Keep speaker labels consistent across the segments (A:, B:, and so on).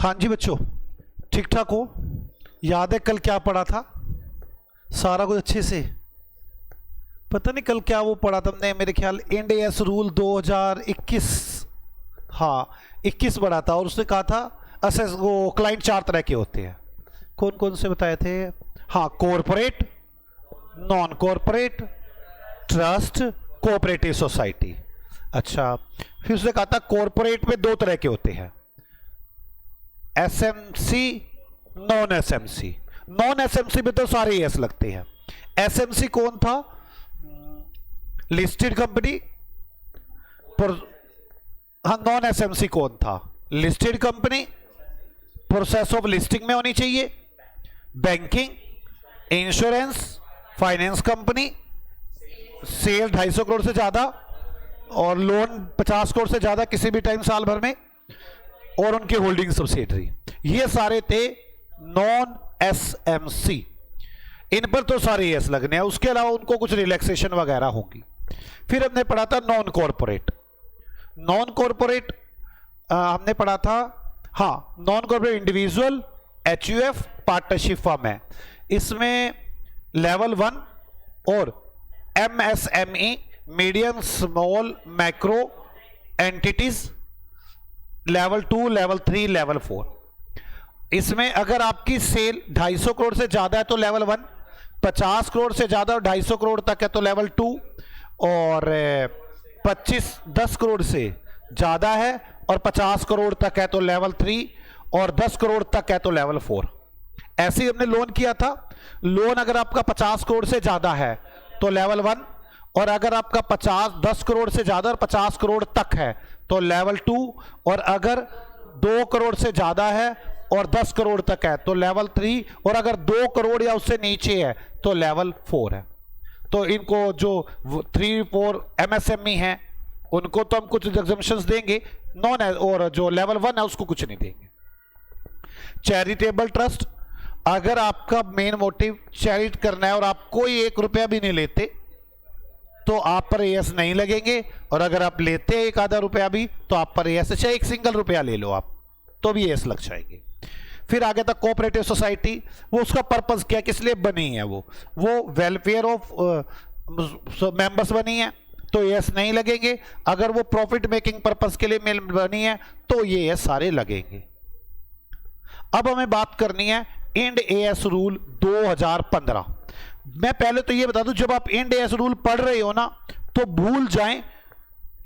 A: हाँ जी बच्चों, ठीक ठाक हो? याद है कल क्या पढ़ा था? सारा कुछ अच्छे से? पता नहीं कल क्या वो पढ़ा तुमने, मेरे ख्याल इंड एस रूल 2021, हाँ 21 पढ़ा था। और उसने कहा था असेस वो क्लाइंट 4 तरह के होते हैं। कौन कौन से बताए थे? हाँ, corporate, non corporate, trust, cooperative society. अच्छा, फिर उसने कहा था कॉरपोरेट में 2 तरह के होते हैं, SMC, non SMC. Non SMC में तो सारे एस लगते हैं। एसएमसी कौन था? Listed company. हाँ, नॉन एसएमसी कौन था? Listed company, process of listing में होनी चाहिए, banking, insurance, finance company, sale 250 crore से ज्यादा और लोन 50 करोड़ से ज्यादा किसी भी टाइम साल भर में, और उनके होल्डिंग सब्सिडरी। ये सारे थे नॉन एसएमसी। इन पर तो सारे एस लगने हैं, उसके अलावा उनको कुछ रिलैक्सेशन वगैरह होंगी। फिर हमने पढ़ा था नॉन कॉरपोरेट। नॉन कॉरपोरेट हमने पढ़ा था, हाँ, non corporate individual, HUF, partnership firm है। इसमें लेवल 1 और MSME, medium small macro entities, level 2, level 3, level 4। इसमें अगर आपकी सेल 250 करोड़ से ज्यादा है तो लेवल 1, 50 करोड़ से ज्यादा और 250 करोड़ तक है तो लेवल 2, और 10 करोड़ से ज्यादा है और 50 करोड़ तक है तो लेवल 3, और 10 करोड़ तक है तो लेवल 4। ऐसे ही हमने लोन किया था। लोन अगर आपका 50 करोड़ से ज्यादा है तो लेवल 1, और अगर आपका 10 करोड़ से ज्यादा और 50 करोड़ तक है तो लेवल 2, और अगर 2 करोड़ से ज्यादा है और 10 करोड़ तक है तो लेवल 3, और अगर 2 करोड़ या उससे नीचे है तो लेवल 4 है। तो इनको जो 3, 4 एमएसएमई हैं उनको तो हम कुछ एग्जम्पशंस देंगे, नॉन है, और जो लेवल 1 है उसको कुछ नहीं देंगे। चैरिटेबल ट्रस्ट, अगर आपका मेन मोटिव चैरिटी करना है और आप कोई 1 रुपया भी नहीं लेते तो आप पर एएस नहीं लगेंगे, और अगर आप लेते हैं 1 आधा रुपया भी तो आप पर एएस, चाहे 1 सिंगल रुपया ले लो आप तो भी एएस लग जाएंगे। फिर आगे तक कोऑपरेटिव सोसाइटी, वो उसका पर्पस क्या, किस लिए बनी है? वो वेलफेयर ऑफ मेंबर्स बनी है तो एएस नहीं लगेंगे। अगर वो प्रॉफिट मेकिंग पर्पस के लिए बनी है तो ये एएस सारे लगेंगे। अब हमें बात करनी है इंड एएस रूल 2015। मैं पहले तो ये बता दूं, जब आप इंड एएस रूल पढ़ रहे हो ना तो भूल जाएं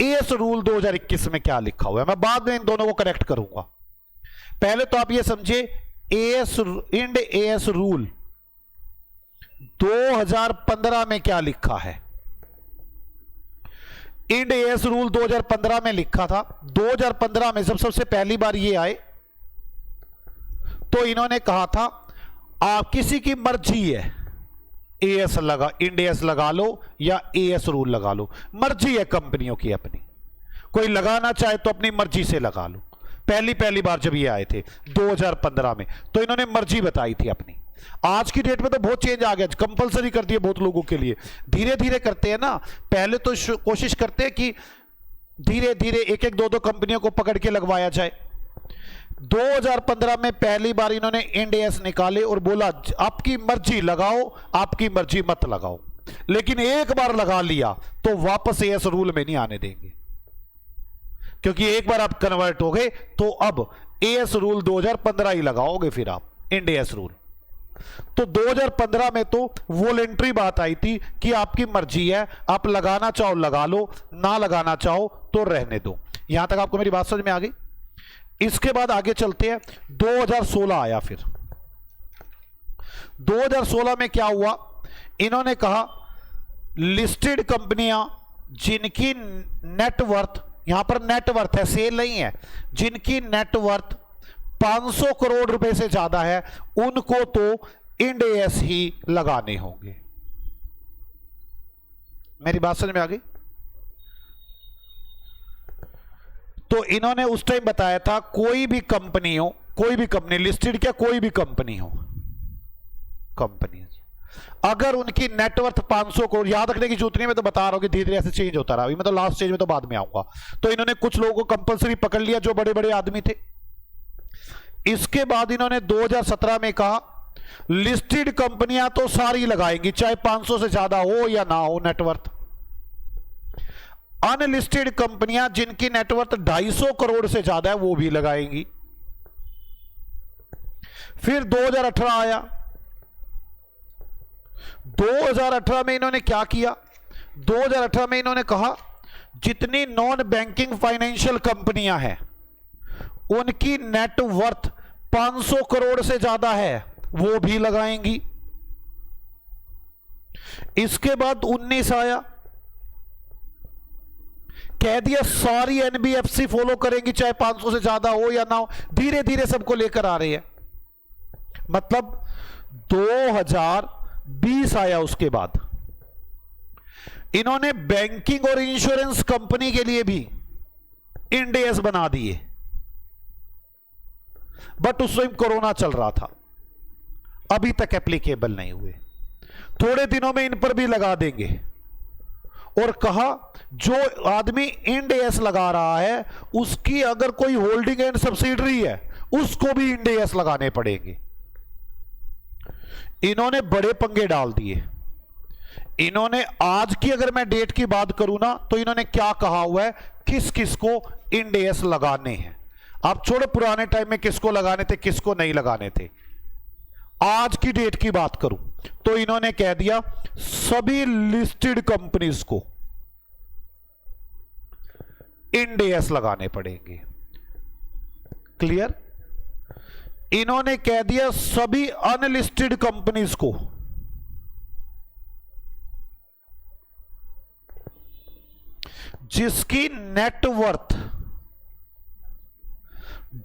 A: एएस रूल 2021 में क्या लिखा हुआ है। मैं बाद में इन दोनों को करेक्ट करूंगा। पहले तो आप ये समझे इंड एएस रूल 2015 में क्या लिखा है। इंड एएस रूल 2015 में लिखा था। 2015 में जब सबसे पहली बार ये आए तो इन्होंने कहा था आप किसी की मर्जी है, एएस लगा, इंड एएस लगा लो या एएस रूल लगा लो, मर्जी है कंपनियों की अपनी। कोई लगाना चाहे तो अपनी मर्जी से लगा लो। पहली बार जब ये आए थे 2015 में तो इन्होंने मर्जी बताई थी अपनी। आज की डेट में तो बहुत चेंज आ गया, कंपलसरी कर दिया बहुत लोगों के लिए। धीरे धीरे करते हैं ना, पहले तो कोशिश करते हैं कि धीरे धीरे 1-1, 2-2 कंपनियों को पकड़ के लगवाया जाए। 2015 में पहली बार इन्होंने इंड एएस निकाले और बोला आपकी मर्जी लगाओ, आपकी मर्जी मत लगाओ, लेकिन एक बार लगा लिया तो वापस एएस रूल में नहीं आने देंगे, क्योंकि एक बार आप कन्वर्ट हो गए तो अब एएस रूल 2015 ही लगाओगे फिर आप इंड एएस रूल। तो 2015 में तो वॉलेंट्री बात आई थी कि आपकी मर्जी है, आप लगाना चाहो लगा लो, ना लगाना चाहो तो रहने दो। यहां तक आपको मेरी बात समझ में आ गई? इसके बाद आगे चलते हैं। 2016 आया। फिर 2016 में क्या हुआ? इन्होंने कहा लिस्टेड कंपनियां जिनकी नेटवर्थ, यहां पर नेटवर्थ है, सेल नहीं है, जिनकी नेटवर्थ 500 करोड़ रुपए से ज्यादा है उनको तो इंड एएस ही लगाने होंगे। मेरी बात समझ में आ गई? तो इन्होंने उस टाइम बताया था कोई भी कंपनी हो, कोई भी कंपनी लिस्टेड, क्या कोई भी कंपनी हो, कंपनी अगर उनकी नेटवर्थ 500 करोड़, याद रखने की जरूरत नहीं, मैं तो बता रहा हूं कि धीरे धीरे ऐसे चेंज होता रहा। मैं तो लास्ट स्टेज में तो बाद में आऊंगा। तो इन्होंने कुछ लोगों को कंपलसरी पकड़ लिया जो बड़े बड़े आदमी थे। इसके बाद इन्होंने 2017 में कहा लिस्टेड कंपनियां तो सारी लगाएंगी, चाहे 500 से ज्यादा हो या ना हो नेटवर्थ। अनलिस्टेड कंपनियां जिनकी नेटवर्थ 250 करोड़ से ज्यादा है वो भी लगाएंगी। फिर 2018 आया। 2018 में इन्होंने क्या किया? 2018 में इन्होंने कहा जितनी नॉन बैंकिंग फाइनेंशियल कंपनियां हैं उनकी नेटवर्थ 500 करोड़ से ज्यादा है वो भी लगाएंगी। इसके बाद 19 आया, कह दिया सारी एनबीएफसी फॉलो करेंगी चाहे 500 से ज्यादा हो या ना हो। धीरे धीरे सबको लेकर आ रही है। मतलब 2020 आया, उसके बाद इन्होंने बैंकिंग और इंश्योरेंस कंपनी के लिए भी इंड एस बना दिए, बट उस टाइम कोरोना चल रहा था, अभी तक एप्लीकेबल नहीं हुए। थोड़े दिनों में इन पर भी लगा देंगे। और कहा जो आदमी इंड एस लगा रहा है उसकी अगर कोई होल्डिंग एंड सब्सिडरी है उसको भी इंड एस लगाने पड़ेंगे। इन्होंने बड़े पंगे डाल दिए। इन्होंने आज की अगर मैं डेट की बात करूं ना तो इन्होंने क्या कहा हुआ है, किस किस को इंड एस लगाने हैं। आप छोड़ो पुराने टाइम में किसको लगाने थे किसको नहीं लगाने थे, आज की डेट की बात करूं तो इन्होंने कह दिया सभी लिस्टेड कंपनीज को इंड एस लगाने पड़ेंगे। क्लियर? इन्होंने कह दिया सभी अनलिस्टेड कंपनीज को जिसकी नेटवर्थ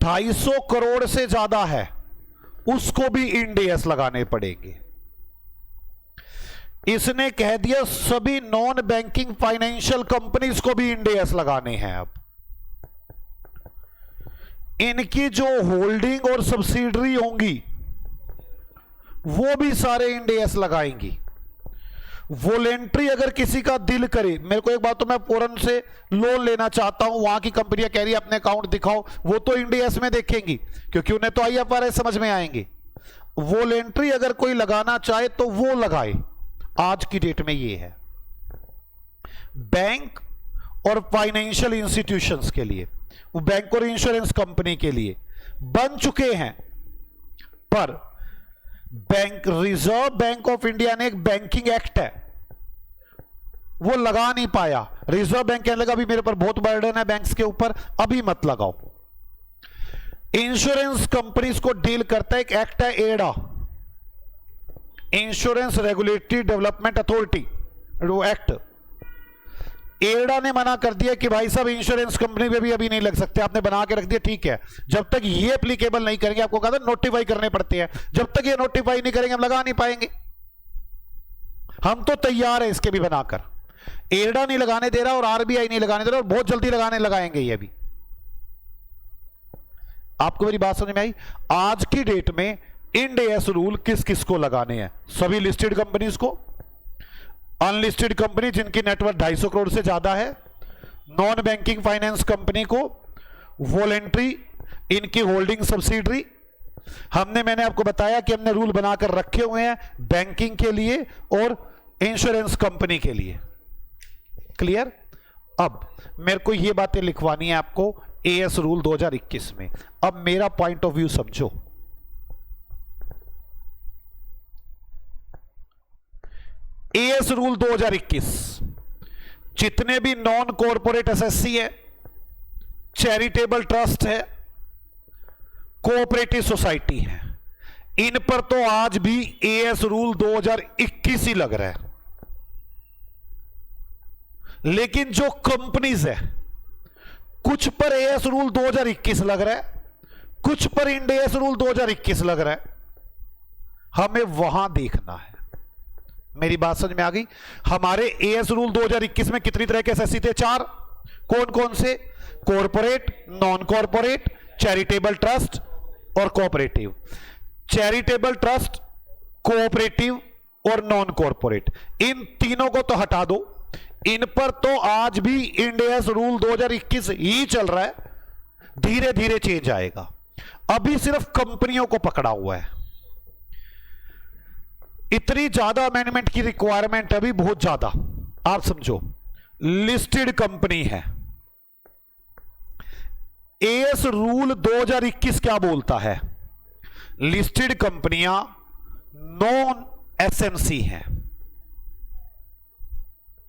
A: 250 करोड़ से ज्यादा है उसको भी इंड एस लगाने पड़ेंगे। इसने कह दिया सभी नॉन बैंकिंग फाइनेंशियल कंपनीज को भी इंड एस लगाने हैं। अब इनकी जो होल्डिंग और सब्सिडरी होंगी वो भी सारे इंड एस लगाएंगी। वॉलेंट्री अगर किसी का दिल करे, मेरे को एक बात तो मैं फौरन से लोन लेना चाहता हूं, वहां की कंपनियां कह रही है अपने अकाउंट दिखाओ, वो तो इंड एस में देखेंगी क्योंकि उन्हें तो आईएफआरएस समझ में आएंगे। वॉलेंट्री अगर कोई लगाना चाहे तो वो लगाए। आज की डेट में ये है बैंक और फाइनेंशियल इंस्टीट्यूशंस के लिए, वो बैंक और इंश्योरेंस कंपनी के लिए बन चुके हैं, पर bank reserve bank of India ने एक बैंकिंग एक्ट है वो लगा नहीं पाया। रिजर्व बैंक कहने लगा अभी मेरे पर बहुत बर्डन है बैंक्स के ऊपर, अभी मत लगाओ। इंश्योरेंस कंपनीज को डील करता है एक एक्ट है एडा, इंश्योरेंस रेगुलेटरी डेवलपमेंट अथॉरिटी, वो एक्ट। एडा ने मना कर दिया कि भाई साहब इंश्योरेंस कंपनी में भी अभी नहीं लग सकते, आपने बना के रख दिया, ठीक है, जब तक ये एप्लीकेबल नहीं करेंगे, आपको कहा था नोटिफाई करने पड़ते हैं, जब तक ये नोटिफाई नहीं करेंगे हम लगा नहीं पाएंगे। हम तो तैयार है इसके भी बनाकर। एडा नहीं लगाने दे रहा और आरबीआई नहीं लगाने दे रहा और बहुत जल्दी लगाएंगे ये भी। आपको मेरी बात समझ में आई? आज की डेट में इंड एस रूल किस किस को लगाने हैं? सभी लिस्टेड कंपनीज को, अनलिस्टेड कंपनी जिनकी नेटवर्थ 250 करोड़ से ज्यादा है, नॉन बैंकिंग फाइनेंस कंपनी को, वॉलेंट्री, इनकी होल्डिंग सब्सिडरी। मैंने आपको बताया कि हमने रूल बनाकर रखे हुए हैं बैंकिंग के लिए और इंश्योरेंस कंपनी के लिए। क्लियर? अब मेरे को ये बातें लिखवानी है आपको एएस रूल 2021 में। अब मेरा पॉइंट ऑफ व्यू समझो। एएस रूल 2021 जितने भी नॉन कॉरपोरेट एसएससी है, चैरिटेबल ट्रस्ट है, कोऑपरेटिव सोसाइटी है, इन पर तो आज भी एएस रूल 2021 ही लग रहा है। लेकिन जो कंपनीज है कुछ पर एएस रूल 2021 लग रहा है, कुछ पर इंड एएस रूल 2021 लग रहा है। हमें वहां देखना है। मेरी बात समझ में आ गई? हमारे एएस रूल 2021 में कितनी तरह के एसएससी थे? 4। कौन कौन से? Corporate, non corporate, charitable trust और कोऑपरेटिव। चैरिटेबल ट्रस्ट, कोऑपरेटिव और नॉन कॉरपोरेट, इन तीनों को तो हटा दो। इन पर तो आज भी इंड एएस रूल 2021 ही चल रहा है, धीरे धीरे चेंज आएगा। अभी सिर्फ कंपनियों को पकड़ा हुआ है। इतनी ज्यादा अमेंडमेंट की रिक्वायरमेंट अभी बहुत ज्यादा। आप समझो, लिस्टेड कंपनी है। एएस रूल 2021 क्या बोलता है? लिस्टेड कंपनियां नॉन एसएमसी हैं।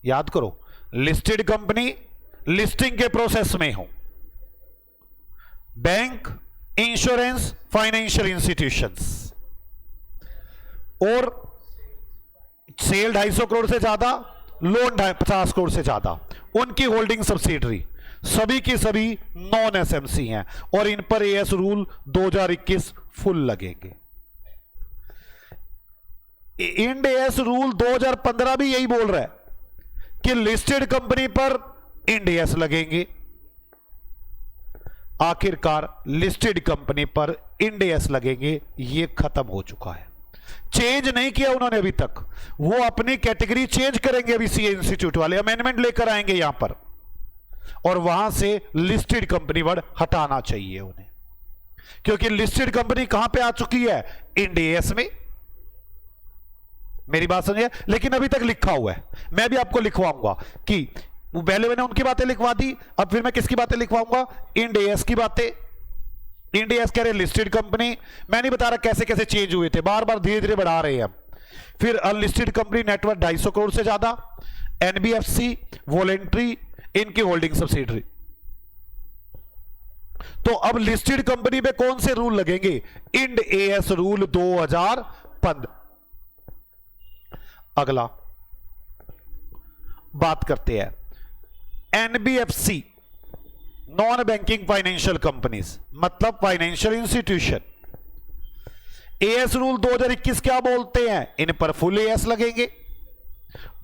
A: याद करो, लिस्टेड कंपनी लिस्टिंग के प्रोसेस में हो। बैंक, इंश्योरेंस, फाइनेंशियल इंस्टीट्यूशंस, और सेल 250 करोड़ से ज्यादा, लोन 50 करोड़ से ज्यादा, उनकी होल्डिंग सब्सिडरी सभी की सभी नॉन एसएमसी हैं और इन पर एएस रूल 2021 फुल लगेंगे। इंड एएस रूल 2015 भी यही बोल रहा है कि लिस्टेड कंपनी पर इंड एएस लगेंगे। आखिरकार लिस्टेड कंपनी पर इंड एएस लगेंगे, ये खत्म हो चुका है। चेंज नहीं किया उन्होंने अभी तक। वो अपनी कैटेगरी चेंज करेंगे अभी सीए इंस्टीट्यूट वाले, अमेंडमेंट लेकर आएंगे यहां पर, और वहां से लिस्टेड कंपनी वर्ड हटाना चाहिए उन्हें, क्योंकि लिस्टेड कंपनी कहां पे आ चुकी है? इंड एएस में। मेरी बात समझिए। लेकिन अभी तक लिखा हुआ है, मैं भी आपको लिखवाऊंगा कि पहले मैंने उनकी बातें लिखवा दी, अब फिर मैं किसकी बातें लिखवाऊंगा? इंड एएस की बातें। इंड एएस कह रहे लिस्टेड कंपनी, मैं नहीं बता रहा कैसे कैसे चेंज हुए थे, बार बार धीरे धीरे बढ़ा रहे हैं हम। फिर अनलिस्टेड कंपनी नेटवर्थ 250 करोड़ से ज्यादा, एनबीएफसी, वॉलेंट्री, इनकी होल्डिंग सब्सिडरी। तो अब लिस्टेड कंपनी पे कौन से रूल लगेंगे? Ind AS rule 2015। अगला बात करते हैं NBFC, non banking financial companies, मतलब फाइनेंशियल इंस्टीट्यूशन। एएस रूल 2021 क्या बोलते हैं? इन पर फुल एएस लगेंगे।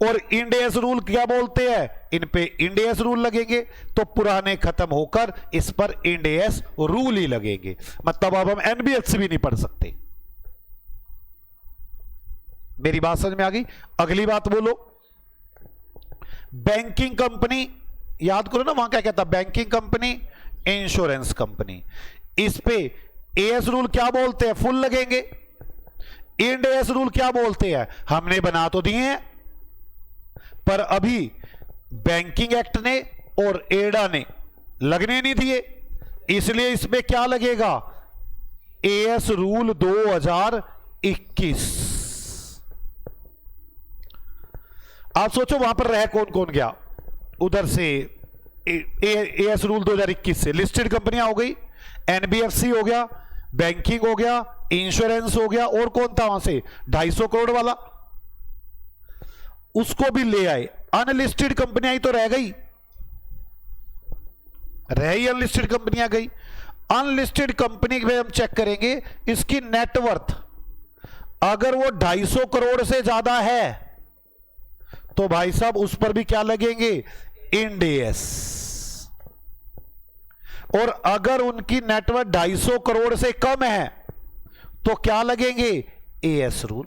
A: और इंड एएस रूल क्या बोलते हैं? इन पे इंड एएस रूल लगेंगे। तो पुराने खत्म होकर इस पर इंड एएस रूल ही लगेंगे। मतलब अब हम एनबीएफसी भी नहीं पढ़ सकते। मेरी बात समझ में आ गई? अगली बात बोलो, बैंकिंग कंपनी। याद करो ना, वहां क्या कहता? Banking company, insurance company. इस पे एएस रूल क्या बोलते हैं? फुल लगेंगे। इंड एएस रूल क्या बोलते हैं? हमने बना तो दिए हैं, पर अभी बैंकिंग एक्ट ने और एडा ने लगने नहीं दिए, इसलिए इसमें क्या लगेगा? As rule 2021। आप सोचो वहां पर रह कौन कौन गया उधर से? एएस रूल 2021 से लिस्टेड कंपनियां हो गई, एनबीएफसी हो गया, बैंकिंग हो गया, इंश्योरेंस हो गया, और कौन था वहां से? 250 करोड़ वाला, उसको भी ले आए। अनलिस्टेड कंपनियां ही तो रह गई, अनलिस्टेड कंपनियां गई। अनलिस्टेड कंपनी में हम चेक करेंगे इसकी नेटवर्थ, अगर वो 250 करोड़ से ज्यादा है तो भाई साहब उस पर भी क्या लगेंगे? Ind AS. और अगर उनकी नेटवर्थ 250 करोड़ से कम है तो क्या लगेंगे? As rule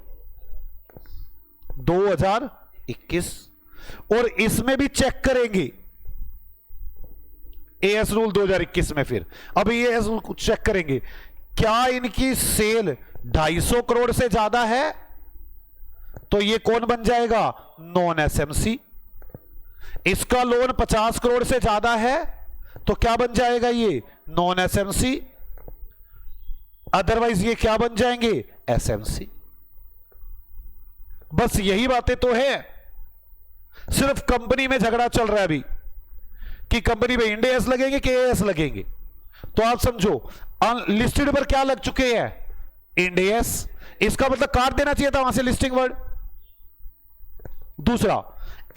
A: 2021। और इसमें भी चेक करेंगे एएस रूल 2021 में। फिर अब एएस रूल चेक करेंगे, क्या इनकी सेल 250 करोड़ से ज्यादा है तो ये कौन बन जाएगा? Non SMC. इसका लोन 50 करोड़ से ज्यादा है तो क्या बन जाएगा? ये नॉन एसएमसी। अदरवाइज ये क्या बन जाएंगे? एसएमसी। बस यही बातें तो है। सिर्फ कंपनी में झगड़ा चल रहा है अभी कि कंपनी में इंड एएस लगेंगे कि एएस लगेंगे। तो आप समझो, अनलिस्टेड पर क्या लग चुके हैं? Ind AS. इसका मतलब काट देना चाहिए था वहां से लिस्टिंग वर्ड। दूसरा,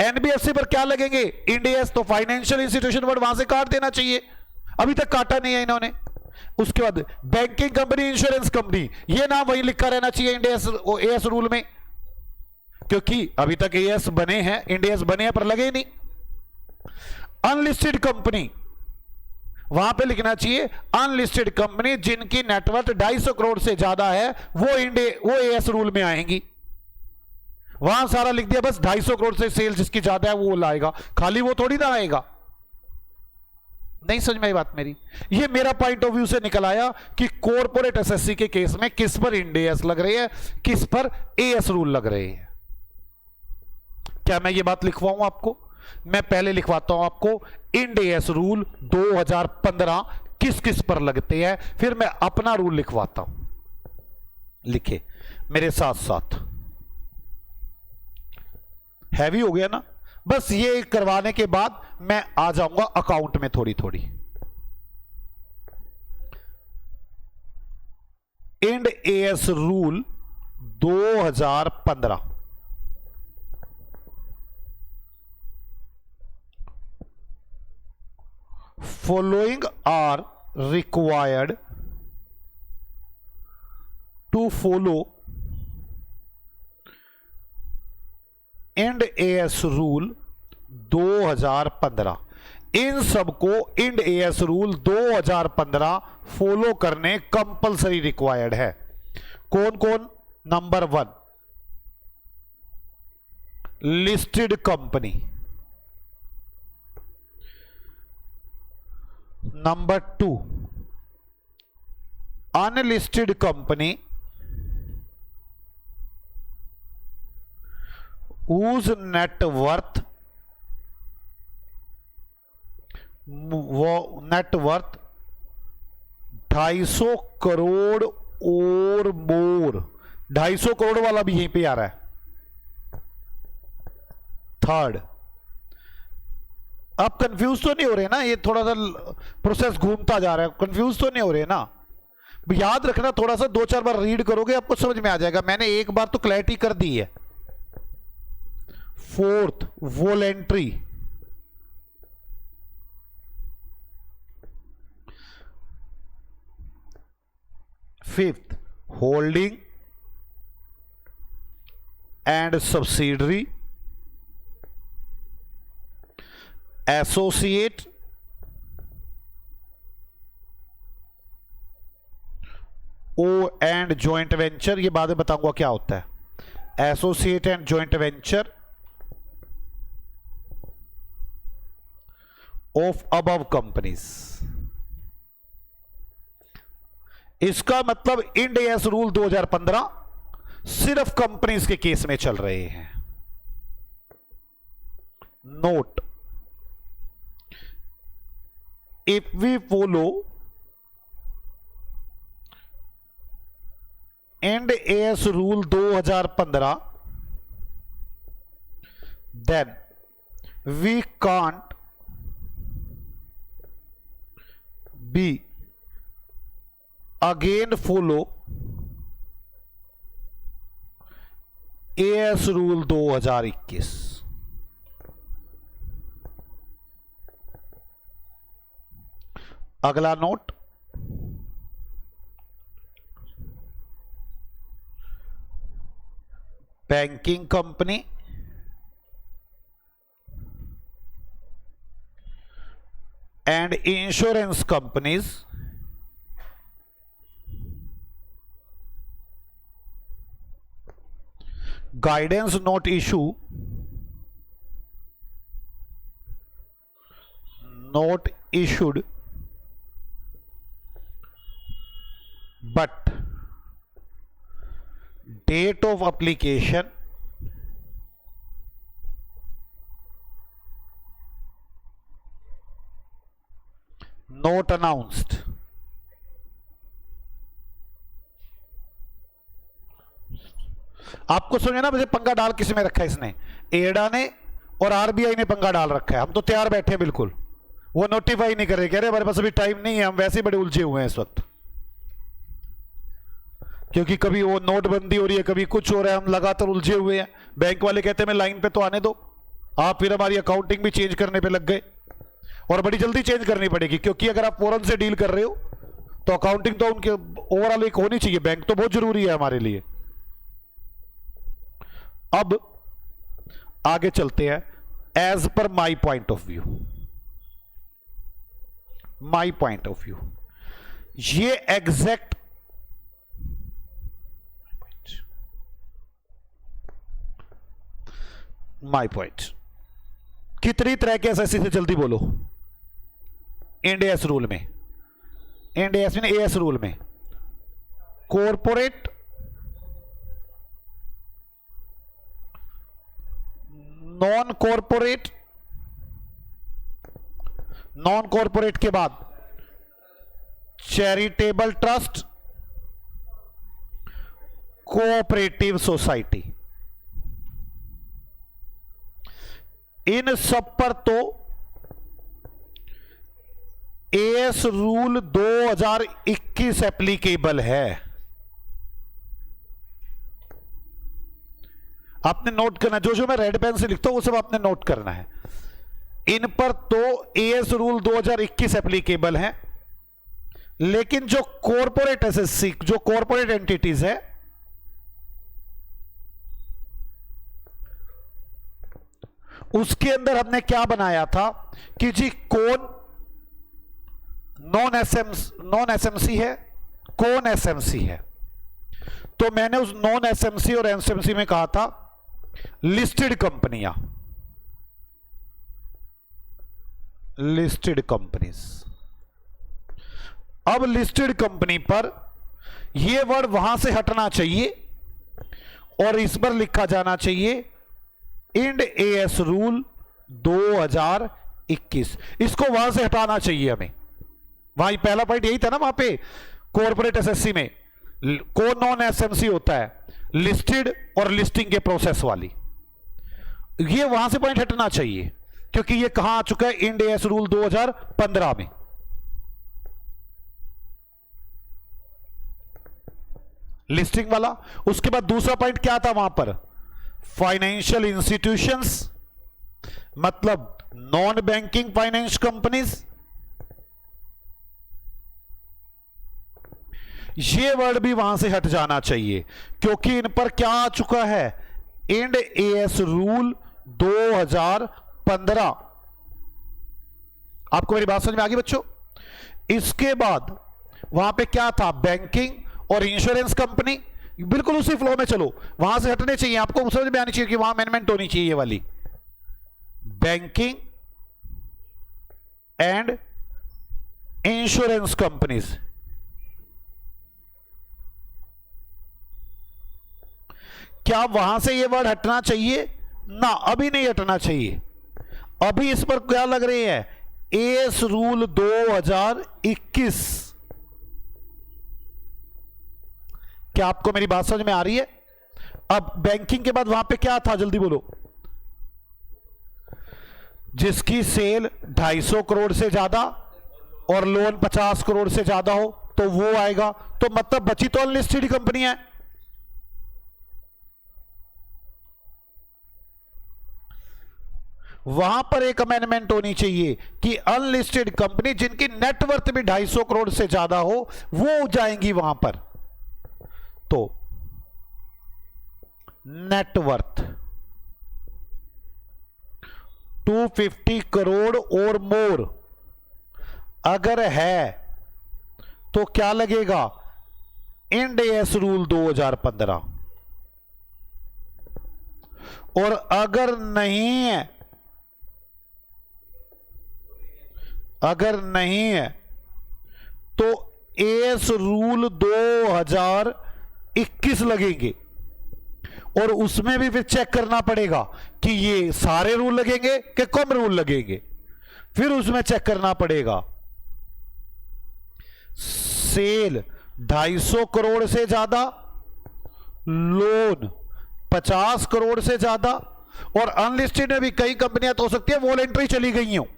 A: एनबीएफसी पर क्या लगेंगे? Ind AS. तो फाइनेंशियल इंस्टीट्यूशन वर्ड वहां से काट देना चाहिए, अभी तक काटा नहीं है इन्होंने। उसके बाद बैंकिंग कंपनी, इंश्योरेंस कंपनी, ये नाम वही लिखा रहना चाहिए इंड एएस रूल में, क्योंकि अभी तक एएस बने हैं, इंड एएस बने हैं पर लगे नहीं। अनलिस्टेड कंपनी, वहां पे लिखना चाहिए अनलिस्टेड कंपनी जिनकी नेटवर्थ 250 करोड़ से ज्यादा है वो एएस रूल में आएंगी। वहां सारा लिख दिया बस 250 करोड़ से सेल जिसकी ज्यादा है वो लाएगा, खाली वो थोड़ी ना आएगा। नहीं समझ में आई बात मेरी? ये मेरा पॉइंट ऑफ व्यू से निकल आया कि कॉर्पोरेट एसएससी के केस में किस पर इंड एएस लग रही है, किस पर एएस रूल लग रहे हैं। क्या मैं ये बात लिखवाऊं आपको? मैं पहले लिखवाता हूं आपको इंड एएस रूल 2015 किस किस पर लगते हैं, फिर मैं अपना रूल लिखवाता हूं। लिखे मेरे साथ साथ। हैवी हो गया ना? बस ये करवाने के बाद मैं आ जाऊंगा अकाउंट में थोड़ी थोड़ी। Ind AS rule 2015 following are required to follow Ind AS rule 2015। इन सबको इंड एएस रूल 2015 फॉलो करने कंपलसरी रिक्वायर्ड है। कौन कौन? Number 1 listed company, number 2 unlisted company whose net worth 250 crore और मोर। 250 करोड़ वाला भी यहीं पे आ रहा है। थर्ड, आप कंफ्यूज तो नहीं हो रहे ना? ये थोड़ा सा प्रोसेस घूमता जा रहा है, कंफ्यूज तो नहीं हो रहे ना? याद रखना, थोड़ा सा 2-4 बार रीड करोगे आपको समझ में आ जाएगा। मैंने एक बार तो क्लैरिटी कर दी है। Fourth voluntary, fifth holding and subsidiary, associate, O and joint venture. ये बाद में बताऊंगा क्या होता है। Associate and joint venture of above companies. इसका मतलब इंड एएस रूल 2015 सिर्फ कंपनीज के केस में चल रहे हैं। Note, if we follow Ind AS rule 2015, then we can't be again follow AS rule 2021। अगला note, banking company and insurance companies guidance note issue note issued but date of application not announced। आपको समझे ना? मुझे पंगा डाल किस में रखा है इसने? एडा ने और आरबीआई ने पंगा डाल रखा है। हम तो तैयार बैठे हैं बिल्कुल, वो नोटिफाई नहीं कर रहे, कह रहे हमारे पास अभी टाइम नहीं है, हम वैसे बड़े उलझे हुए हैं इस वक्त, क्योंकि कभी वो नोटबंदी हो रही है, कभी कुछ हो रहा है, हम लगातार उलझे हुए हैं। बैंक वाले कहते हैं मैं लाइन पे तो आने दो, आप फिर हमारी अकाउंटिंग भी चेंज करने पे लग गए, और बड़ी जल्दी चेंज करनी पड़ेगी, क्योंकि अगर आप फॉरेन से डील कर रहे हो तो अकाउंटिंग तो उनके ओवरऑल एक होनी चाहिए। बैंक तो बहुत जरूरी है हमारे लिए। अब आगे चलते हैं। As per my point of view, my point of view, ये एग्जैक्ट माई पॉइंट। कितनी तरह के एसएससी से जल्दी बोलो? इंड एस रूल में, इंड एस में एएस रूल में corporate, non corporate, non corporate के बाद चैरिटेबल ट्रस्ट, कोऑपरेटिव सोसाइटी, इन सब पर तो एएस रूल 2021 एप्लीकेबल है। आपने नोट करना, जो जो मैं रेड पेन से लिखता हूं वो सब आपने नोट करना है। इन पर तो एएस रूल 2021 एप्लीकेबल है, लेकिन जो कॉरपोरेट एसएससी, जो कॉरपोरेट एंटिटीज है, उसके अंदर हमने क्या बनाया था कि जी कौन नॉन एसएमसी है, कौन एसएमसी है। तो मैंने उस नॉन एसएमसी और एसएमसी में कहा था लिस्टेड कंपनियां, लिस्टेड कंपनीज। अब लिस्टेड कंपनी पर यह वर्ड वहां से हटना चाहिए और इस पर लिखा जाना चाहिए इंड एएस रूल 2021। इसको वहां से हटाना चाहिए हमें। वहां पहला पॉइंट यही था ना, वहां पे कॉर्पोरेट एसएससी में कौन नॉन एसएमसी होता है, लिस्टेड और लिस्टिंग के प्रोसेस वाली, ये वहां से पॉइंट हटना चाहिए, क्योंकि ये कहां आ चुका है, इंड एएस रूल 2015 में। लिस्टिंग वाला। उसके बाद दूसरा पॉइंट क्या था वहां पर, फाइनेंशियल इंस्टीट्यूशंस, मतलब नॉन बैंकिंग फाइनेंस कंपनीज। ये वर्ड भी वहां से हट जाना चाहिए, क्योंकि इन पर क्या आ चुका है, इंड एएस रूल 2015। आपको मेरी बात समझ में आ गई बच्चों। इसके बाद वहां पे क्या था, बैंकिंग और इंश्योरेंस कंपनी। बिल्कुल उसी फ्लो में चलो, वहां से हटने चाहिए, आपको समझ में आनी चाहिए कि वहां अमेंडमेंट होनी चाहिए ये वाली। बैंकिंग एंड इंश्योरेंस कंपनीज, क्या वहां से ये वर्ड हटना चाहिए ना? अभी नहीं हटना चाहिए। अभी इस पर क्या लग रही है, एएस रूल 2021। क्या आपको मेरी बात समझ में आ रही है? अब बैंकिंग के बाद वहां पे क्या था, जल्दी बोलो। जिसकी सेल 250 करोड़ से ज्यादा और लोन 50 करोड़ से ज्यादा हो तो वो आएगा। तो मतलब बची तो अनलिस्टेड कंपनी है। वहां पर एक अमेंडमेंट होनी चाहिए कि अनलिस्टेड कंपनी जिनकी नेटवर्थ भी 250 करोड़ से ज्यादा हो वो जाएंगी वहां पर। तो नेटवर्थ 250 करोड़ और मोर अगर है तो क्या लगेगा, इंड एएस रूल 2015। और अगर नहीं है, अगर नहीं है तो एएस रूल 2021 लगेंगे। और उसमें भी फिर चेक करना पड़ेगा कि ये सारे रूल लगेंगे कि कम रूल लगेंगे। फिर उसमें चेक करना पड़ेगा सेल 250 करोड़ से ज्यादा, लोन 50 करोड़ से ज्यादा। और अनलिस्टेड में भी कई कंपनियां तो हो सकती है वॉलंटरी चली गई हो,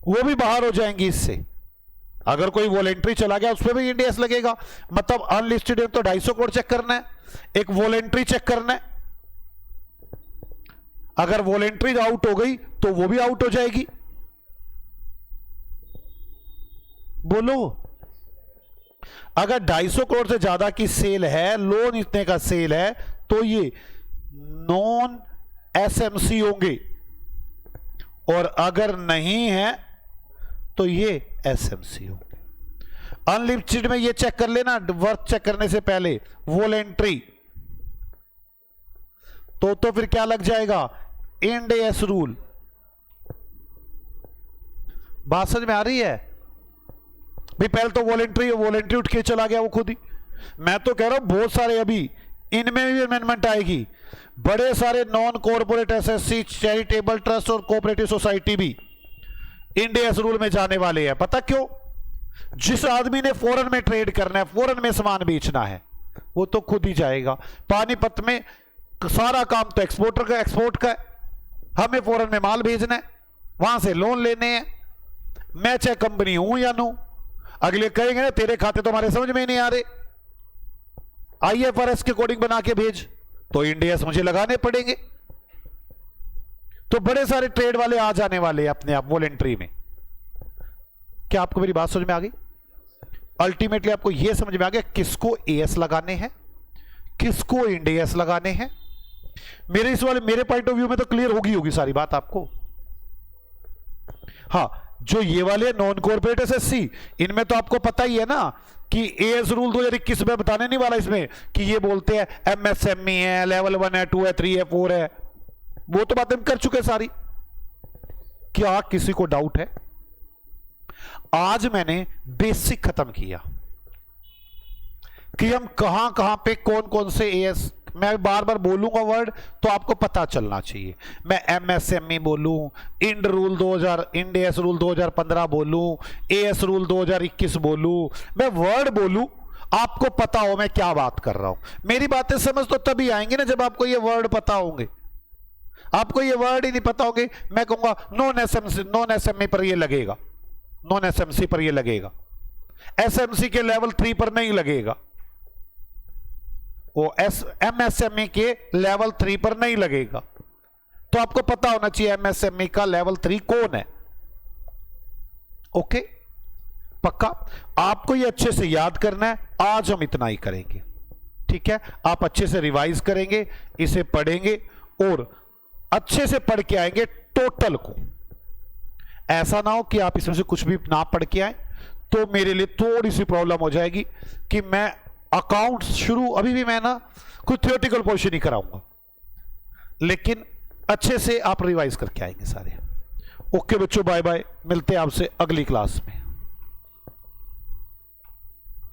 A: वो भी बाहर हो जाएंगी इससे। अगर कोई वॉलेंट्री चला गया उसमें भी इंड एएस लगेगा। मतलब अनलिस्टेड तो 250 करोड़ चेक करना है, एक वॉलेंट्री चेक करना है। अगर वॉलेंट्री आउट हो गई तो वो भी आउट हो जाएगी। बोलो, अगर 250 करोड़ से ज्यादा की सेल है, लोन इतने का सेल है, तो ये नॉन एसएमसी होंगे। और अगर नहीं है तो ये एसएमसी होंगे। अनलिस्टेड में ये चेक कर लेना वर्थ चेक करने से पहले, वॉलेंट्री तो फिर क्या लग जाएगा, इंड एएस रूल बात समझ में आ रही है भाई? पहले तो वॉलेंट्री उठ के चला गया वो खुद ही। मैं तो कह रहा हूं बहुत सारे अभी इनमें भी अमेंडमेंट आएगी। बड़े सारे non corporate SSC, charitable trust और कोऑपरेटिव सोसाइटी भी इंडियस रूल में जाने वाले हैं। पता क्यों? जिस आदमी ने फॉरेन में ट्रेड करना है, फॉरेन में सामान बेचना है, वो तो खुद ही जाएगा। पानीपत में सारा काम तो एक्सपोर्ट का है। हमें फॉरेन में माल भेजना है, वहां से लोन लेने हैं। मैं चाहे कंपनी हूं या नो, अगले कहेंगे ना तेरे खाते तो हमारे समझ में ही नहीं आ रहे, IFRS के कोडिंग बना के भेज, तो इंडियस मुझे लगाने पड़ेंगे। तो बड़े सारे ट्रेड वाले आ जाने वाले हैं अपने आप वॉलेंट्री में। क्या आपको मेरी बात समझ में आ गई? अल्टीमेटली आपको यह समझ में आ गया किसको AS लगाने हैं, किसको इंडियस लगाने हैं। मेरे पॉइंट ऑफ व्यू में तो क्लियर होगी सारी बात आपको। हाँ, जो ये वाले नॉन कॉर्पोरेट एसएससी, इनमें तो आपको पता ही है ना कि AS रूल 2021 में बताने नहीं वाला इसमें कि ये बोलते हैं MSME है, लेवल 1 है, 2 है, 3 है, 4 है। वो तो बातें हम कर चुके सारी। क्या किसी को डाउट है? आज मैंने बेसिक खत्म किया कि हम कहां कहां पे कौन कौन से AS, मैं बार बार बोलूंगा वर्ड तो आपको पता चलना चाहिए। मैं MSME बोलूं, इंड AS रूल 2015 बोलूं, AS रूल 2021 बोलूं, मैं वर्ड बोलूं, आपको पता हो मैं क्या बात कर रहा हूं। मेरी बातें समझ तो तभी आएंगे ना जब आपको ये वर्ड पता होंगे। आपको ये वर्ड ही नहीं पता होंगे, मैं कहूंगा नॉन SME पर ये लगेगा, नॉन SMC पर ये लगेगा, SMC के लेवल 3 पर नहीं लगेगा, वो MSME के लेवल 3 पर नहीं लगेगा। तो आपको पता होना चाहिए MSME का लेवल 3 कौन है। ओके, पक्का? आपको ये अच्छे से याद करना है। आज हम इतना ही करेंगे, ठीक है? आप अच्छे से रिवाइज करेंगे, इसे पढ़ेंगे और अच्छे से पढ़ के आएंगे टोटल को। ऐसा ना हो कि आप इसमें से कुछ भी ना पढ़ के आए, तो मेरे लिए थोड़ी सी प्रॉब्लम हो जाएगी कि मैं अकाउंट्स शुरू, अभी भी मैं ना कुछ थियोरेटिकल पोर्शन ही कराऊंगा, लेकिन अच्छे से आप रिवाइज करके आएंगे सारे। ओके बच्चों, बाय बाय, मिलते हैं आपसे अगली क्लास में।